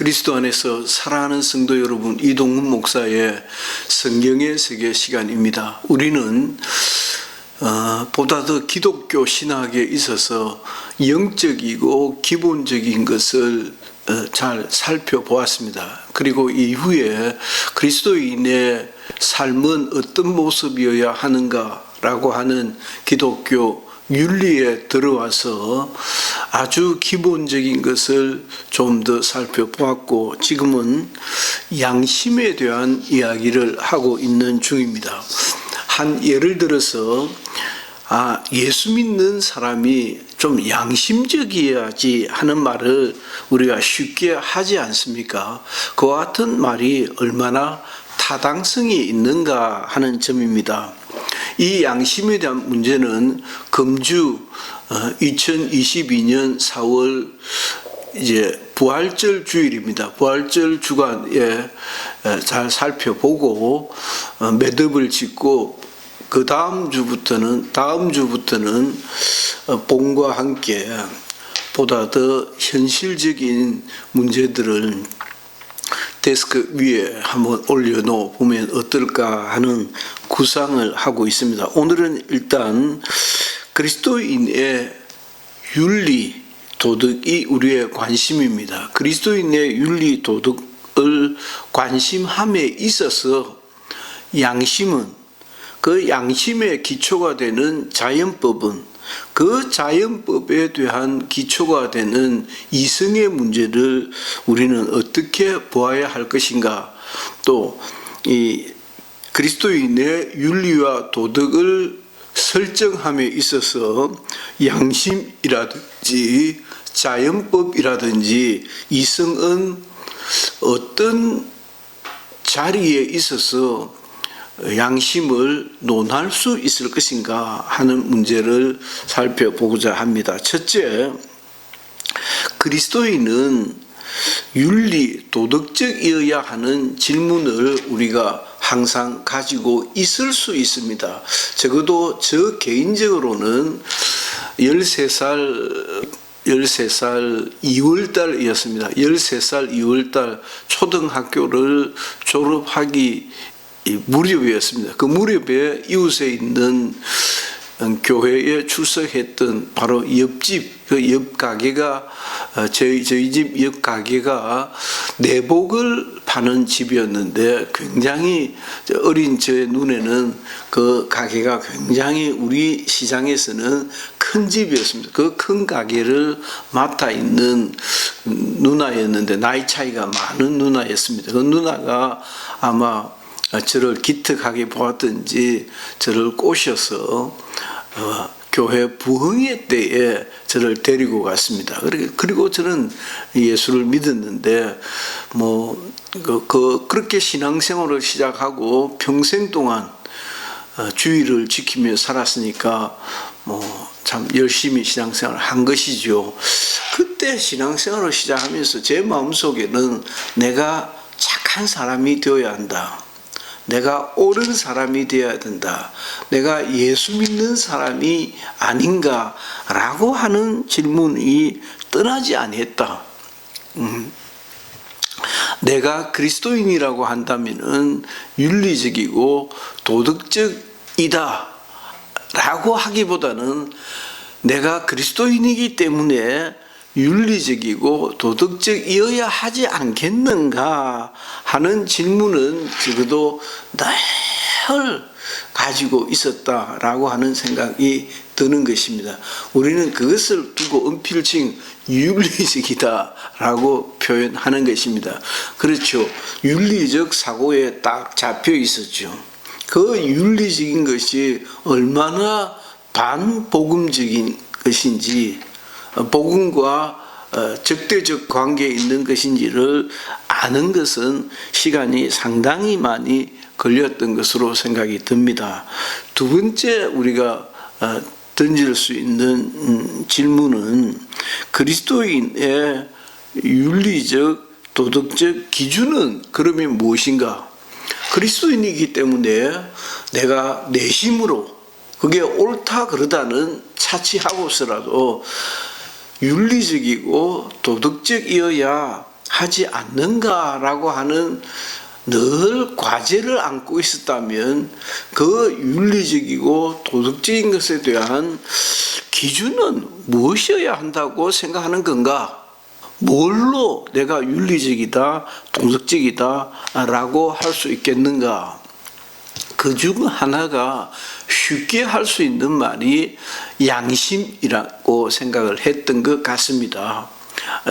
그리스도 안에서 사랑하는 성도 여러분, 이동훈 목사의 성경의 세계 시간입니다. 우리는 보다 더 기독교 신학에 있어서 영적이고 기본적인 것을 잘 살펴보았습니다. 그리고 이후에 그리스도인의 삶은 어떤 모습이어야 하는가라고 하는 기독교 윤리에 들어와서 아주 기본적인 것을 좀 더 살펴보았고, 지금은 양심에 대한 이야기를 하고 있는 중입니다. 한 예를 들어서 예수 믿는 사람이 좀 양심적이어야지 하는 말을 우리가 쉽게 하지 않습니까? 그와 같은 말이 얼마나 타당성이 있는가 하는 점입니다. 이 양심에 대한 문제는 금주 2022년 4월 부활절 주일입니다. 부활절 주간에 잘 살펴보고 매듭을 짓고 다음 주부터는 봄과 함께 보다 더 현실적인 문제들을 데스크 위에 한번 올려놓아 보면 어떨까 하는 구상을 하고 있습니다. 오늘은 일단 그리스도인의 윤리, 도덕이 우리의 관심입니다. 그리스도인의 윤리, 도덕을 관심함에 있어서 양심은, 그 양심의 기초가 되는 자연법은, 그 자연법에 대한 기초가 되는 이성의 문제를 우리는 어떻게 보아야 할 것인가, 또 이 그리스도인의 윤리와 도덕을 설정함에 있어서 양심이라든지 자연법이라든지 이성은 어떤 자리에 있어서 양심을 논할 수 있을 것인가 하는 문제를 살펴보고자 합니다. 첫째, 그리스도인은 윤리, 도덕적이어야 하는 질문을 우리가 항상 가지고 있을 수 있습니다. 적어도 저 개인적으로는 13살 2월달이었습니다. 13살 2월달 초등학교를 졸업하기 무렵이었습니다. 그 무렵에 이웃에 있는 교회에 출석했던 바로 옆집, 그 옆 가게가 저희 집 옆 가게가 내복을 파는 집이었는데, 굉장히 어린 제 눈에는 그 가게가 굉장히 우리 시장에서는 큰 집이었습니다. 그 큰 가게를 맡아 있는 누나였는데, 나이 차이가 많은 누나였습니다. 그 누나가 아마 저를 기특하게 보았던지 저를 꼬셔서 교회 부흥회 때에 저를 데리고 갔습니다. 그리고 저는 예수를 믿었는데 그렇게 신앙생활을 시작하고 평생 동안 주의를 지키며 살았으니까 참 열심히 신앙생활을 한 것이죠. 그때 신앙생활을 시작하면서 제 마음속에는 내가 착한 사람이 되어야 한다, 내가 옳은 사람이 되어야 된다, 내가 예수 믿는 사람이 아닌가라고 하는 질문이 떠나지 아니했다. 내가 그리스도인이라고 한다면은 윤리적이고 도덕적이다 라고 하기보다는 내가 그리스도인이기 때문에 윤리적이고 도덕적이어야 하지 않겠는가 하는 질문은 적어도 늘 가지고 있었다라고 하는 생각이 드는 것입니다. 우리는 그것을 두고 은필칭 윤리적이다라고 표현하는 것입니다. 그렇죠. 윤리적 사고에 딱 잡혀 있었죠. 그 윤리적인 것이 얼마나 반복음적인 것인지, 복음과 적대적 관계에 있는 것인지를 아는 것은 시간이 상당히 많이 걸렸던 것으로 생각이 듭니다. 두 번째 우리가 던질 수 있는 질문은 그리스도인의 윤리적 도덕적 기준은 그러면 무엇인가? 그리스도인이기 때문에 내가 내심으로 그게 옳다 그러다는 차치하고서라도 윤리적이고 도덕적이어야 하지 않는가라고 하는 늘 과제를 안고 있었다면 그 윤리적이고 도덕적인 것에 대한 기준은 무엇이어야 한다고 생각하는 건가? 뭘로 내가 윤리적이다, 도덕적이다 라고 할 수 있겠는가? 그 중 하나가 쉽게 할 수 있는 말이 양심이라고 생각을 했던 것 같습니다.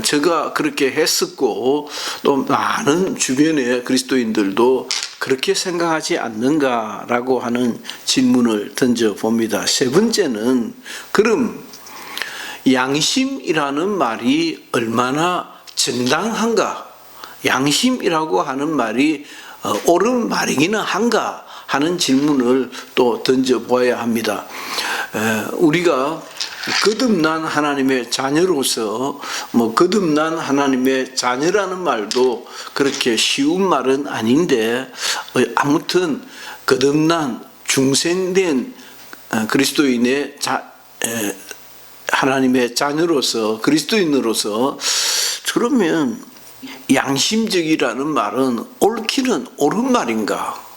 제가 그렇게 했었고 또 많은 주변의 그리스도인들도 그렇게 생각하지 않는가라고 하는 질문을 던져봅니다. 세 번째는 그럼 양심이라는 말이 얼마나 정당한가? 양심이라고 하는 말이 옳은 말이기는 한가? 하는 질문을 또 던져보아야 합니다. 우리가 거듭난 하나님의 자녀로서 거듭난 하나님의 자녀라는 말도 그렇게 쉬운 말은 아닌데 아무튼 거듭난 중생된 그리스도인의 하나님의 자녀로서 그리스도인으로서 그러면 양심적이라는 말은 옳기는 옳은 말인가?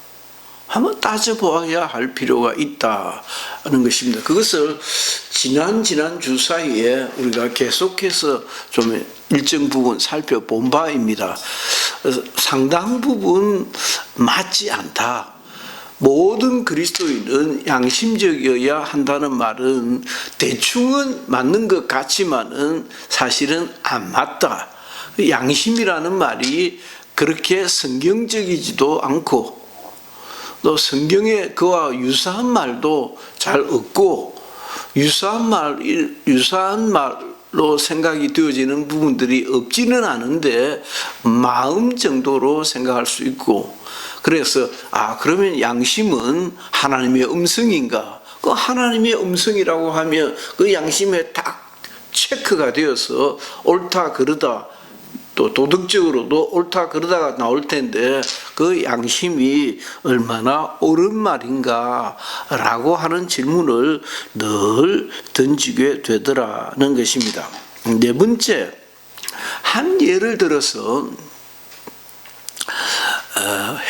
한번 따져보아야 할 필요가 있다는 것입니다. 그것을 지난 주 사이에 우리가 계속해서 좀 일정 부분 살펴본 바입니다. 상당 부분 맞지 않다. 모든 그리스도인은 양심적이어야 한다는 말은 대충은 맞는 것 같지만은 사실은 안 맞다. 양심이라는 말이 그렇게 성경적이지도 않고 또 성경에 그와 유사한 말도 잘 없고 유사한 말로 생각이 되어지는 부분들이 없지는 않은데 마음 정도로 생각할 수 있고 그래서 그러면 양심은 하나님의 음성인가? 그 하나님의 음성이라고 하면 그 양심에 딱 체크가 되어서 옳다 그르다 또 도덕적으로도 옳다 그러다가 나올 텐데 그 양심이 얼마나 옳은 말인가라고 하는 질문을 늘 던지게 되더라는 것입니다. 네 번째, 한 예를 들어서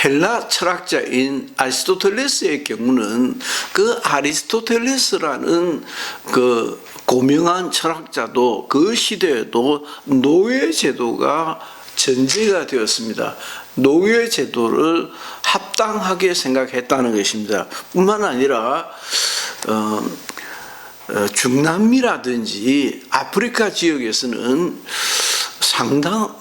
헬라 철학자인 아리스토텔레스의 경우는 그 아리스토텔레스라는 그 고명한 철학자도 그 시대에도 노예제도가 전제가 되었습니다. 노예제도를 합당하게 생각했다는 것입니다. 뿐만 아니라 중남미라든지 아프리카 지역에서는 상당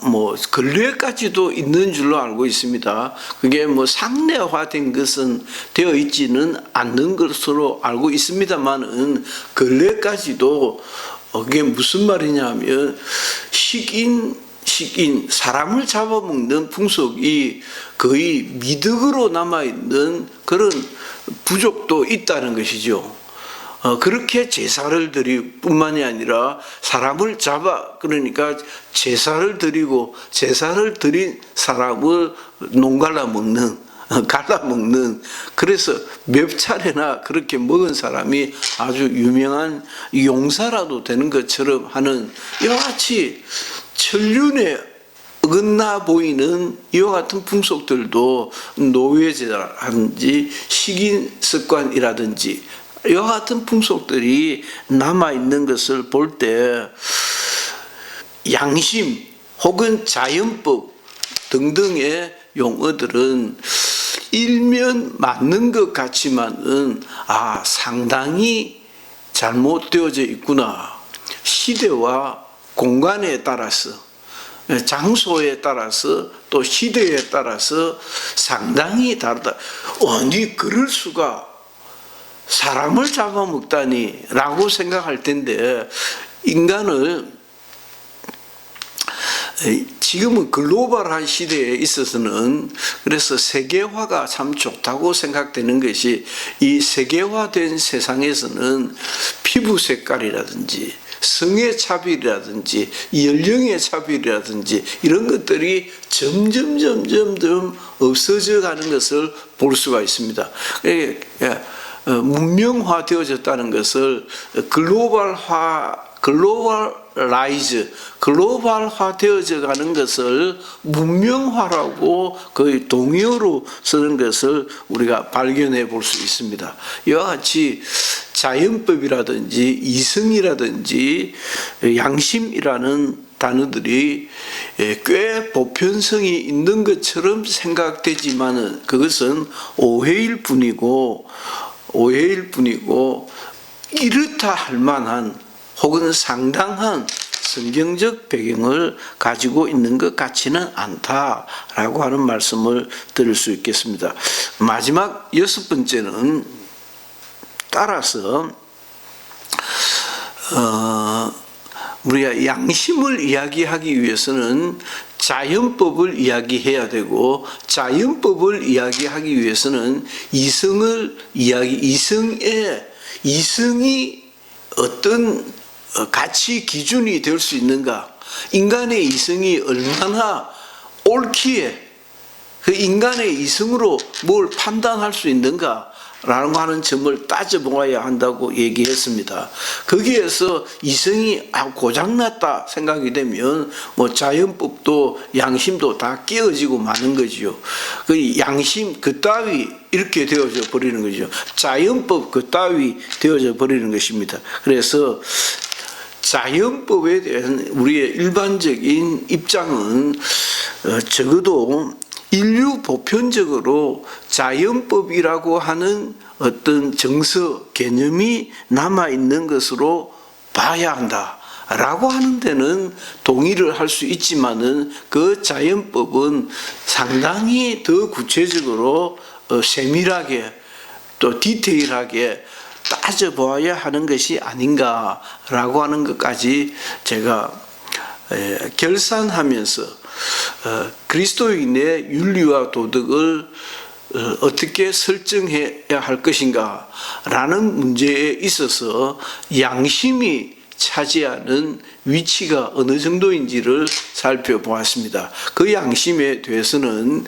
근래까지도 있는 줄로 알고 있습니다. 그게 상례화된 것은 되어 있지는 않는 것으로 알고 있습니다만은 근래까지도 그게 무슨 말이냐면 식인 사람을 잡아먹는 풍속이 거의 미덕으로 남아있는 그런 부족도 있다는 것이죠. 그렇게 제사를 드릴 뿐만이 아니라 사람을 그러니까 제사를 드리고 제사를 드린 사람을 갈라먹는 그래서 몇 차례나 그렇게 먹은 사람이 아주 유명한 용사라도 되는 것처럼 하는 이와 같이 천륜에 어긋나 보이는 이와 같은 풍속들도 노예제라든지 식인 습관이라든지 이와 같은 풍속들이 남아있는 것을 볼 때 양심 혹은 자연법 등등의 용어들은 일면 맞는 것 같지만은 상당히 잘못되어져 있구나. 시대와 공간에 따라서 장소에 따라서 또 시대에 따라서 상당히 다르다. 아니 그럴 수가 사람을 잡아먹다니 라고 생각할 텐데 인간을 지금은 글로벌한 시대에 있어서는 그래서 세계화가 참 좋다고 생각되는 것이 이 세계화된 세상에서는 피부 색깔이라든지 성의 차별이라든지 연령의 차별이라든지 이런 것들이 점점 없어져 가는 것을 볼 수가 있습니다. 문명화되어졌다는 것을 글로벌화 글로벌화 되어져 가는 것을 문명화라고 거의 동의어로 쓰는 것을 우리가 발견해 볼 수 있습니다. 이와 같이 자연법이라든지 이성이라든지 양심이라는 단어들이 꽤 보편성이 있는 것처럼 생각되지만은 그것은 오해일 뿐이고 이렇다 할 만한 혹은 상당한 성경적 배경을 가지고 있는 것 같지는 않다라고 하는 말씀을 드릴 수 있겠습니다. 마지막 6번째는 따라서 우리가 양심을 이야기하기 위해서는 자연법을 이야기해야 되고, 자연법을 이야기하기 위해서는 이성이 어떤 가치 기준이 될 수 있는가, 인간의 이성이 얼마나 옳기에 그 인간의 이성으로 뭘 판단할 수 있는가 라고 하는 점을 따져보아야 한다고 얘기했습니다. 거기에서 이성이 고장났다 생각이 되면 뭐 자연법도 양심도 다 깨어지고 마는 거죠. 그 양심 그따위 이렇게 되어져 버리는 거죠. 자연법 그따위 되어져 버리는 것입니다. 그래서 자연법에 대한 우리의 일반적인 입장은 적어도 인류 보편적으로 자연법이라고 하는 어떤 정서, 개념이 남아있는 것으로 봐야 한다라고 하는 데는 동의를 할 수 있지만은 그 자연법은 상당히 더 구체적으로 세밀하게 또 디테일하게 따져보아야 하는 것이 아닌가라고 하는 것까지 제가 결산하면서 그리스도인의 윤리와 도덕을 어떻게 설정해야 할 것인가 라는 문제에 있어서 양심이 차지하는 위치가 어느 정도인지를 살펴보았습니다. 그 양심에 대해서는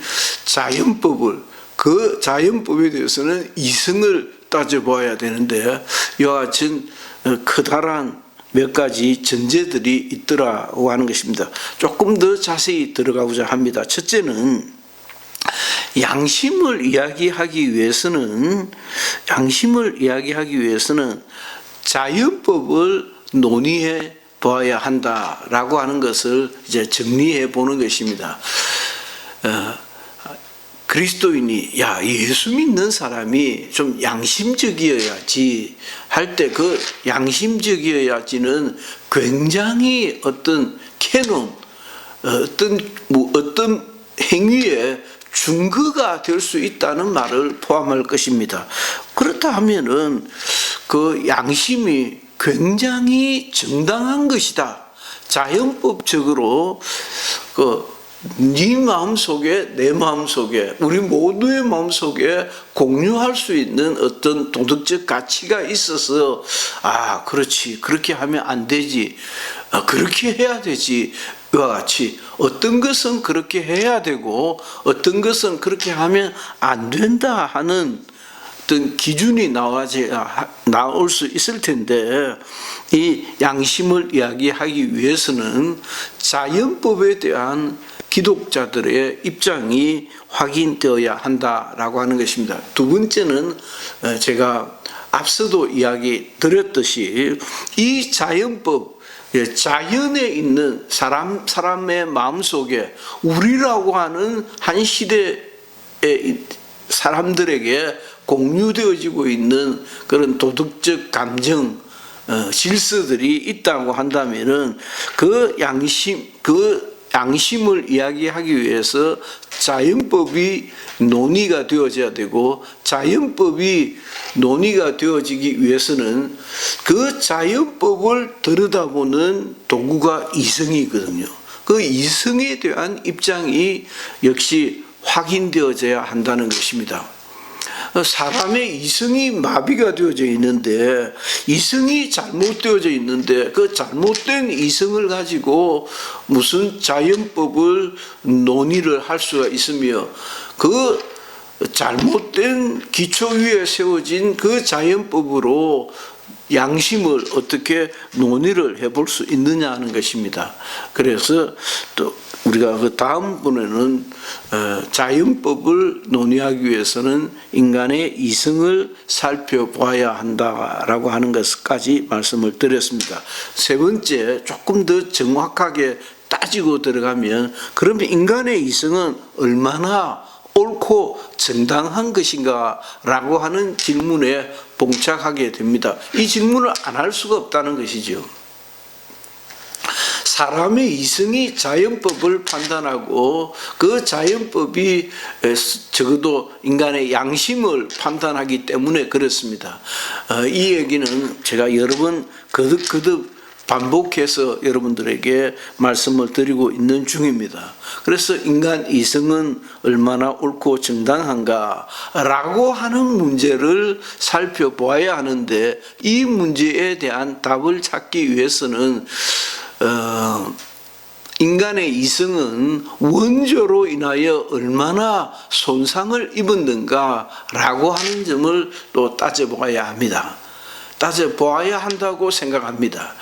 그 자연법에 대해서는 이성을 따져보아야 되는데 이와 같은 커다란 몇 가지 전제들이 있더라고 하는 것입니다. 조금 더 자세히 들어가고자 합니다. 첫째는 양심을 이야기하기 위해서는 자연법을 논의해 보아야 한다라고 하는 것을 이제 정리해 보는 것입니다. 그리스도인이 예수 믿는 사람이 좀 양심적이어야지 할 때 그 양심적이어야지는 굉장히 어떤 캐논, 어떤 행위의 증거가 될 수 있다는 말을 포함할 것입니다. 그렇다 하면은 그 양심이 굉장히 정당한 것이다. 자연법적으로 네 마음속에 내 마음속에 우리 모두의 마음속에 공유할 수 있는 어떤 도덕적 가치가 있어서 그렇지 그렇게 하면 안 되지 그렇게 해야 되지 이와 같이 어떤 것은 그렇게 해야 되고 어떤 것은 그렇게 하면 안 된다 하는 어떤 기준이 나올 수 있을 텐데 이 양심을 이야기하기 위해서는 자연법에 대한 기독자들의 입장이 확인되어야 한다라고 하는 것입니다. 두 번째는 제가 앞서도 이야기 드렸듯이 이 자연법, 자연에 있는 사람의 마음속에 우리라고 하는 한 시대의 사람들에게 공유되어지고 있는 그런 도덕적 감정, 질서들이 있다고 한다면은 그 양심을 이야기하기 위해서 자연법이 논의가 되어져야 되고 자연법이 논의가 되어지기 위해서는 그 자연법을 들여다보는 도구가 이성이거든요. 그 이성에 대한 입장이 역시 확인되어져야 한다는 것입니다. 사람의 이성이 마비가 되어져 있는데 이성이 잘못되어져 있는데 그 잘못된 이성을 가지고 무슨 자연법을 논의를 할 수가 있으며 그 잘못된 기초 위에 세워진 그 자연법으로 양심을 어떻게 논의를 해볼 수 있느냐 하는 것입니다. 그래서 또 우리가 그 다음번에는 자연법을 논의하기 위해서는 인간의 이성을 살펴봐야 한다라고 하는 것까지 말씀을 드렸습니다. 세 번째, 조금 더 정확하게 따지고 들어가면 그러면 인간의 이성은 얼마나 옳고 정당한 것인가 라고 하는 질문에 봉착하게 됩니다. 이 질문을 안 할 수가 없다는 것이죠. 사람의 이성이 자연법을 판단하고 그 자연법이 적어도 인간의 양심을 판단하기 때문에 그렇습니다. 이 얘기는 제가 여러 번 거듭 반복해서 여러분들에게 말씀을 드리고 있는 중입니다. 그래서 인간 이성은 얼마나 옳고 정당한가 라고 하는 문제를 살펴보아야 하는데 이 문제에 대한 답을 찾기 위해서는 인간의 이성은 원죄로 인하여 얼마나 손상을 입었는가 라고 하는 점을 또 따져보아야 합니다. 따져보아야 한다고 생각합니다.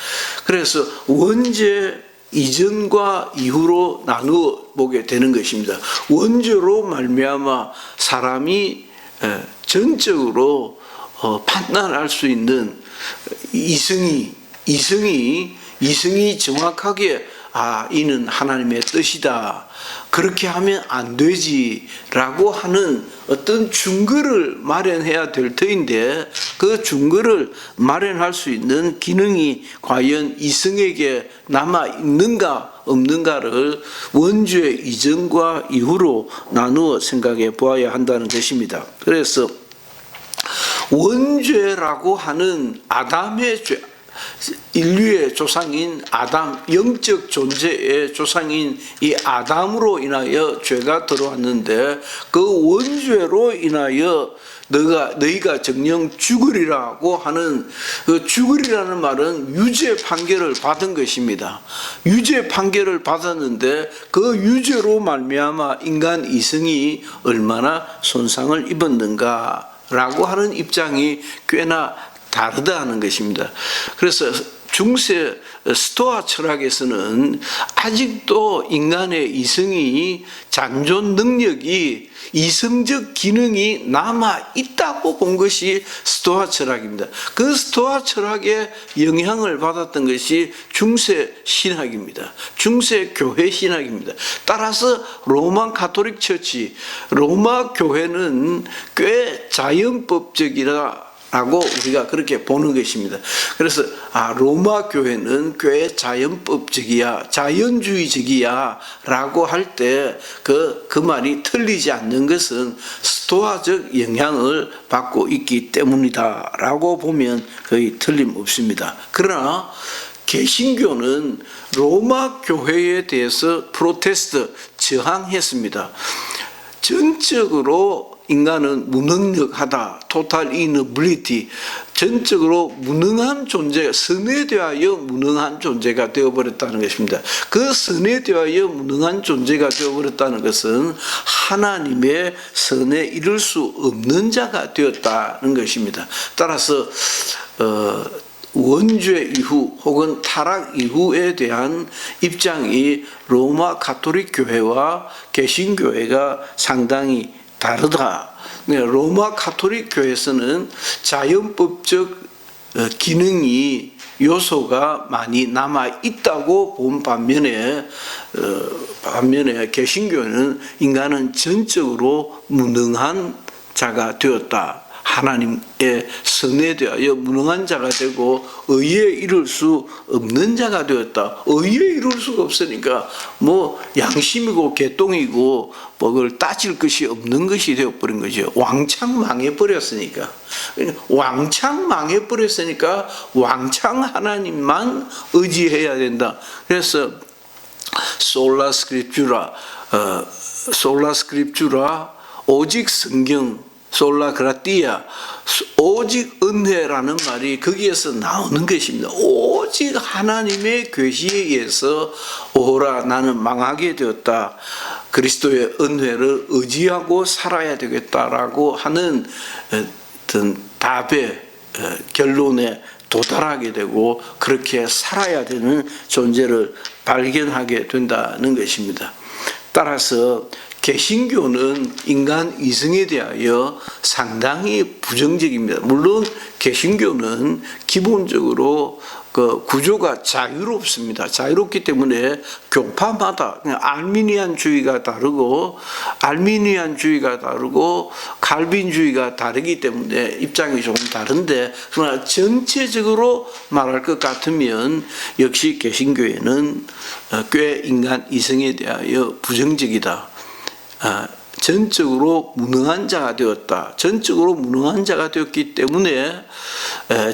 그래서 원죄 이전과 이후로 나누어 보게 되는 것입니다. 원죄로 말미암아 사람이 전적으로 판단할 수 있는 이성이 정확하게 이는 하나님의 뜻이다. 그렇게 하면 안 되지라고 하는 어떤 증거를 마련해야 될 터인데 그 증거를 마련할 수 있는 기능이 과연 이성에게 남아 있는가 없는가를 원죄 이전과 이후로 나누어 생각해 보아야 한다는 것입니다. 그래서 원죄라고 하는 아담의 죄, 인류의 조상인 아담, 영적 존재의 조상인 이 아담으로 인하여 죄가 들어왔는데 그 원죄로 인하여 너희가 정녕 죽으리라고 하는 그 죽으리라는 말은 유죄 판결을 받은 것입니다. 유죄 판결을 받았는데 그 유죄로 말미암아 인간 이성이 얼마나 손상을 입었는가라고 하는 입장이 꽤나 다르다는 것입니다. 그래서 중세 스토아 철학에서는 아직도 인간의 이성이 잔존 능력이 이성적 기능이 남아 있다고 본 것이 스토아 철학입니다. 그 스토아 철학에 영향을 받았던 것이 중세 신학입니다. 중세 교회 신학입니다. 따라서 로마 가톨릭 처치, 로마 교회는 꽤 자연법적이라 라고 우리가 그렇게 보는 것입니다. 그래서 로마 교회는 꽤 자연법적이야, 자연주의적이야 라고 할 때 그 말이 틀리지 않는 것은 스토아적 영향을 받고 있기 때문이다 라고 보면 거의 틀림없습니다. 그러나 개신교는 로마 교회에 대해서 프로테스트, 저항했습니다. 전적으로 인간은 무능력하다, total inability, 전적으로 무능한 존재, 선에 대하여 무능한 존재가 되어버렸다는 것입니다. 그 선에 대하여 무능한 존재가 되어버렸다는 것은 하나님의 선에 이를 수 없는 자가 되었다는 것입니다. 따라서 원죄 이후 혹은 타락 이후에 대한 입장이 로마 가톨릭 교회와 개신교회가 상당히 다르다. 로마 가톨릭 교회에서는 자연법적 기능이 요소가 많이 남아 있다고 본 반면에 개신교회는 인간은 전적으로 무능한 자가 되었다. 하나님의 선에 대하여 무능한 자가 되고 의에 이룰 수 없는 자가 되었다. 의에 이룰 수가 없으니까 양심이고 개똥이고 그걸 따질 것이 없는 것이 되어버린 거죠. 왕창 망해버렸으니까. 왕창 하나님만 의지해야 된다. 그래서 솔라 스크립추라 오직 성경, 솔라 그라티아, 오직 은혜라는 말이 거기에서 나오는 것입니다. 오직 하나님의 계시에 의해서 오라 나는 망하게 되었다. 그리스도의 은혜를 의지하고 살아야 되겠다라고 하는 어떤 답에 결론에 도달하게 되고 그렇게 살아야 되는 존재를 발견하게 된다는 것입니다. 따라서 개신교는 인간 이성에 대하여 상당히 부정적입니다. 물론 개신교는 기본적으로 그 구조가 자유롭습니다. 자유롭기 때문에 교파마다 알미니안주의가 다르고 칼빈주의가 다르기 때문에 입장이 조금 다른데, 그러나 전체적으로 말할 것 같으면 역시 개신교회는 꽤 인간 이성에 대하여 부정적이다. 전적으로 무능한 자가 되었다. 전적으로 무능한 자가 되었기 때문에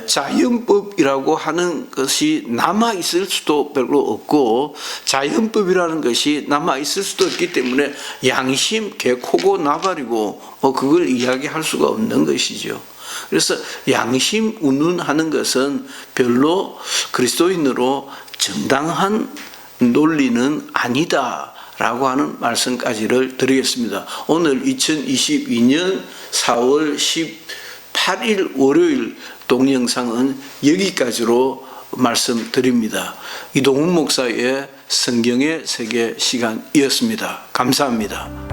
자연법이라고 하는 것이 남아있을 수도 별로 없고, 자연법이라는 것이 남아있을 수도 없기 때문에 양심, 개코고 나발이고 그걸 이야기할 수가 없는 것이죠. 그래서 양심 운운하는 것은 별로 그리스도인으로 정당한 논리는 아니다 라고 하는 말씀까지를 드리겠습니다. 오늘 2022년 4월 18일 월요일 동영상은 여기까지로 말씀드립니다. 이동훈 목사의 성경의 세계 시간이었습니다. 감사합니다.